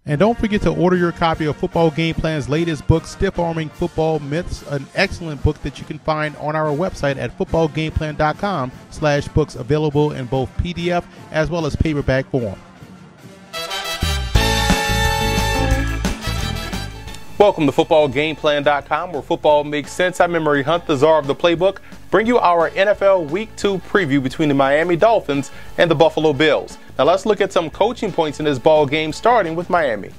And don't forget to order your copy of Football Game Plan's latest book, Stiff Arming Football Myths, an excellent book that you can find on our website at footballgameplan.com/books, available in both PDF as well as paperback form. Welcome to footballgameplan.com, where football makes sense. I'm Emery Hunt, the czar of the playbook, bring you our NFL Week 2 preview between the Miami Dolphins and the Buffalo Bills. Now let's look at some coaching points in this ball game, starting with Miami.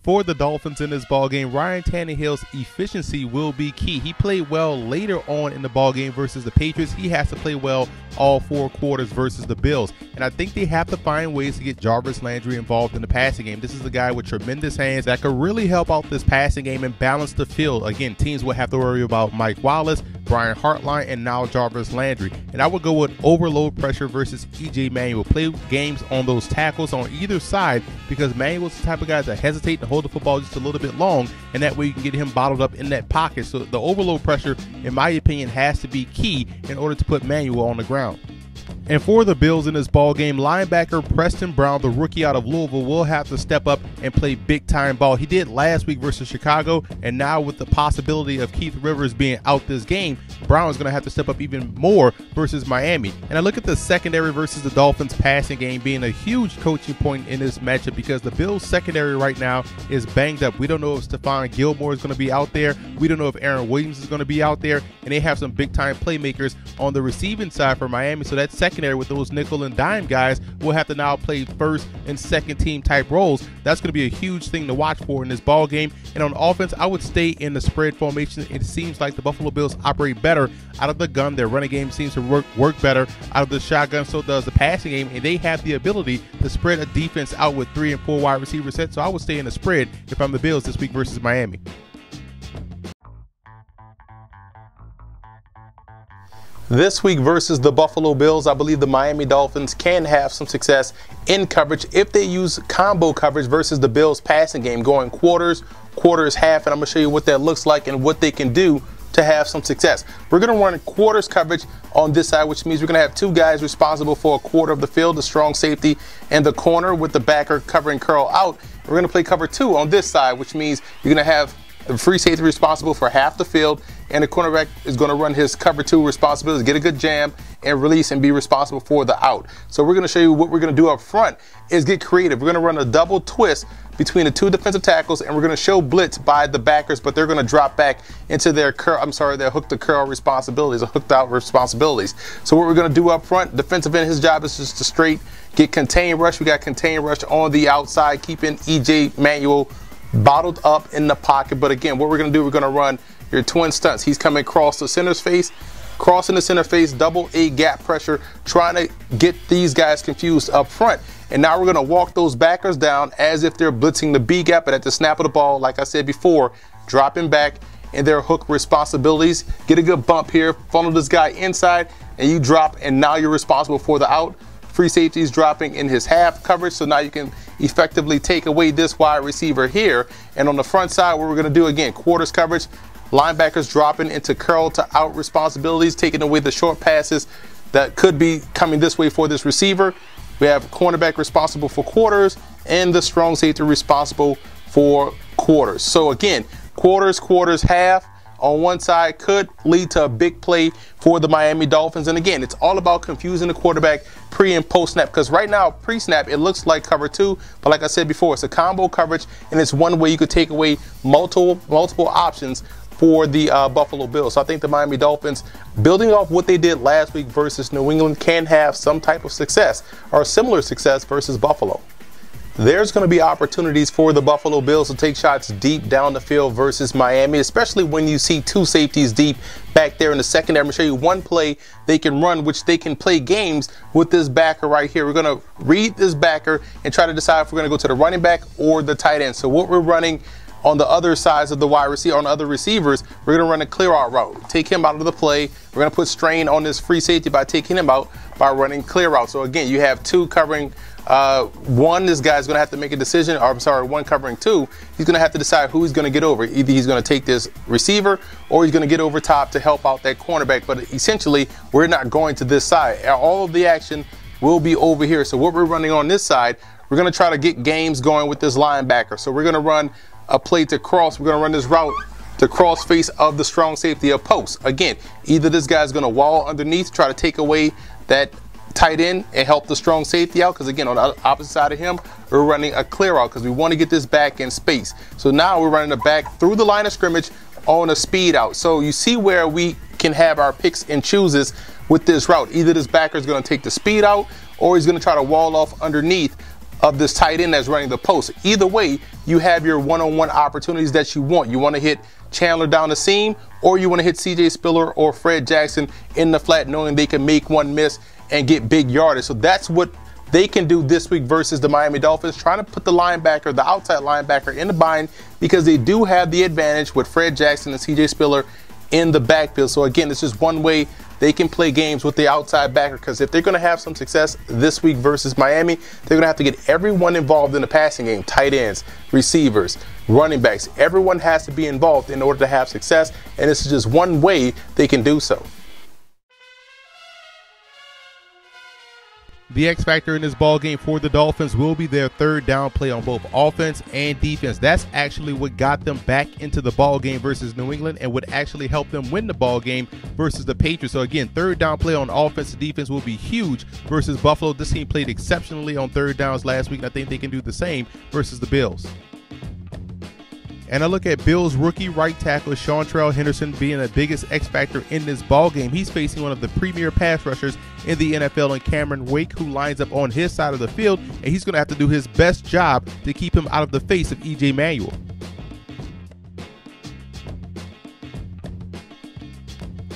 For the Dolphins in this ballgame, Ryan Tannehill's efficiency will be key. He played well later on in the ballgame versus the Patriots. He has to play well all 4 quarters versus the Bills. And I think they have to find ways to get Jarvis Landry involved in the passing game. This is a guy with tremendous hands that could really help out this passing game and balance the field. Again, teams will have to worry about Mike Wallace, Brian Hartline, and now Jarvis Landry. And I would go with overload pressure versus E.J. Manuel. Play games on those tackles on either side, because Manuel's the type of guy that hesitate to hold the football just a little bit long, and that way you can get him bottled up in that pocket. So the overload pressure, in my opinion, has to be key in order to put Manuel on the ground. And for the Bills in this ballgame, linebacker Preston Brown, the rookie out of Louisville, will have to step up and play big-time ball. He did last week versus Chicago, and now with the possibility of Keith Rivers being out this game, Brown is going to have to step up even more versus Miami. And I look at the secondary versus the Dolphins passing game being a huge coaching point in this matchup, because the Bills secondary right now is banged up. We don't know if Stephon Gilmore is going to be out there. We don't know if Aaron Williams is going to be out there. And they have some big-time playmakers on the receiving side for Miami, so that secondary with those nickel and dime guys will have to now play first and second team type roles. That's going to be a huge thing to watch for in this ball game. And on offense, I would stay in the spread formation. It seems like the Buffalo Bills operate better out of the gun. Their running game seems to work better out of the shotgun. So does the passing game, and they have the ability to spread a defense out with 3 and 4 wide receiver sets. So I would stay in the spread if I'm the Bills this week versus Miami. This week versus the Buffalo Bills, I believe the Miami Dolphins can have some success in coverage if they use combo coverage versus the Bills passing game, going quarters, half, and I'm going to show you what that looks like and what they can do to have some success. We're going to run quarters coverage on this side, which means we're going to have 2 guys responsible for a quarter of the field, the strong safety and the corner, with the backer covering curl out. We're going to play cover 2 on this side, which means you're going to have the free safety responsible for half the field, and the cornerback is going to run his cover 2 responsibilities, get a good jam and release, and be responsible for the out. So we're going to show you what we're going to do up front is get creative. We're going to run a double twist between the 2 defensive tackles, and we're going to show blitz by the backers, but they're going to drop back into their their hook to curl responsibilities, or hooked out responsibilities. So what we're going to do up front, defensive end, his job is just to straight get contain rush. We got contain rush on the outside, keeping E.J. Manuel bottled up in the pocket. But again, what we're going to do, we're going to run your twin stunts. He's coming across the center's face, crossing the center face, double A gap pressure, trying to get these guys confused up front. And now we're going to walk those backers down as if they're blitzing the B gap, but at the snap of the ball, like I said before, dropping back in their hook responsibilities. Get a good bump here, funnel this guy inside, and you drop, and now you're responsible for the out. Free safety is dropping in his half coverage, so now you can effectively take away this wide receiver here. And on the front side, what we're going to do, again, quarters coverage, linebackers dropping into curl to out responsibilities, taking away the short passes that could be coming this way for this receiver. We have cornerback responsible for quarters and the strong safety responsible for quarters. So again, quarters, half on one side could lead to a big play for the Miami Dolphins. And again, it's all about confusing the quarterback pre and post snap, because right now pre-snap it looks like cover 2, but like I said before, it's a combo coverage, and it's one way you could take away multiple options for the Buffalo Bills. So I think the Miami Dolphins, building off what they did last week versus New England, can have some type of success or similar success versus Buffalo. There's going to be opportunities for the Buffalo Bills to take shots deep down the field versus Miami, especially when you see 2 safeties deep back there in the secondary. I'm going to show you one play they can run, which they can play games with this backer right here. We're going to read this backer and try to decide if we're going to go to the running back or the tight end. So what we're running on the other sides of the wide receiver, on the other receivers, we're going to run a clear out route. Take him out of the play. We're going to put strain on this free safety by taking him out by running clear out. So again, you have 2 covering one. This guy's going to have to make a decision, or I'm sorry, 1 covering 2. He's going to have to decide who he's going to get over. Either he's going to take this receiver or he's going to get over top to help out that cornerback. But essentially, we're not going to this side. All of the action will be over here. So what we're running on this side, we're going to try to get games going with this linebacker. So we're going to run a play to cross. We're going to run this route to cross face of the strong safety of post. Again, either this guy's going to wall underneath, try to take away that tight end and help the strong safety out, because again, on the opposite side of him, we're running a clear out because we want to get this back in space. So now we're running the back through the line of scrimmage on a speed out. So you see where we can have our picks and chooses with this route. Either this backer is going to take the speed out, or he's going to try to wall off underneath of this tight end that's running the post. Either way, you have your one-on-one opportunities that you want. You want to hit Chandler down the seam, or you want to hit CJ Spiller or Fred Jackson in the flat, knowing they can make one miss and get big yardage. So that's what they can do this week versus the Miami Dolphins, trying to put the linebacker, the outside linebacker, in the bind, because they do have the advantage with Fred Jackson and CJ Spiller in the backfield. So again, it's just one way they can play games with the outside backer, because if they're going to have some success this week versus Miami, they're going to have to get everyone involved in the passing game. Tight ends, receivers, running backs, everyone has to be involved in order to have success, and this is just one way they can do so. The X factor in this ball game for the Dolphins will be their third down play on both offense and defense. That's actually what got them back into the ball game versus New England, and would actually help them win the ball game versus the Patriots. So again, third down play on offense and defense will be huge versus Buffalo. This team played exceptionally on third downs last week, and I think they can do the same versus the Bills. And I look at Bills rookie right tackle Seantrell Henderson being the biggest X factor in this ball game. He's facing one of the premier pass rushers in the NFL in Cameron Wake, who lines up on his side of the field, and he's going to have to do his best job to keep him out of the face of E.J. Manuel.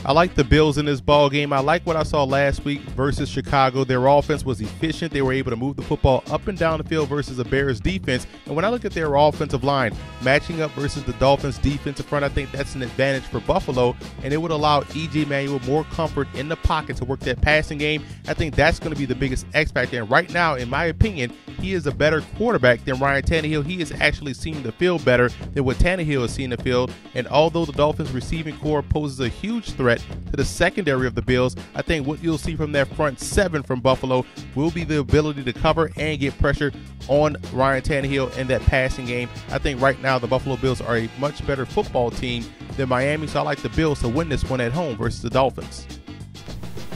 I like the Bills in this ball game. I like what I saw last week versus Chicago. Their offense was efficient. They were able to move the football up and down the field versus the Bears defense. And when I look at their offensive line matching up versus the Dolphins defensive front, I think that's an advantage for Buffalo, and it would allow E.J. Manuel more comfort in the pocket to work that passing game. I think that's going to be the biggest X factor. And right now, in my opinion, he is a better quarterback than Ryan Tannehill. He is actually seeing the field better than what Tannehill is seeing the field. And although the Dolphins receiving core poses a huge threat to the secondary of the Bills, I think what you'll see from that front seven from Buffalo will be the ability to cover and get pressure on Ryan Tannehill in that passing game. I think right now the Buffalo Bills are a much better football team than Miami, so I like the Bills to win this one at home versus the Dolphins.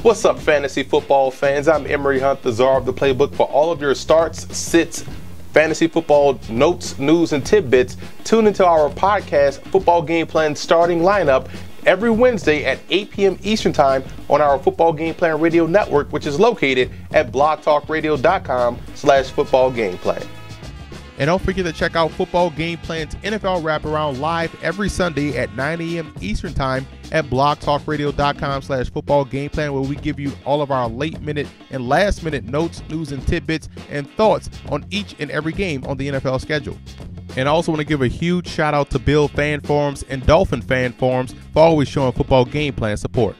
What's up, fantasy football fans? I'm Emery Hunt, the czar of the playbook. For all of your starts, sits, fantasy football notes, news, and tidbits, tune into our podcast, Football Game Plan Starting Lineup, every Wednesday at 8 p.m. Eastern Time on our Football Game Plan Radio Network, which is located at blogtalkradio.com/footballgameplan. And don't forget to check out Football Game Plan's NFL Wraparound live every Sunday at 9 a.m. Eastern Time at blogtalkradio.com/footballgameplan, where we give you all of our late-minute and last-minute notes, news, and tidbits and thoughts on each and every game on the NFL schedule. And I also want to give a huge shout out to Bill fan forums and Dolphin fan forums for always showing Football Game Plan support.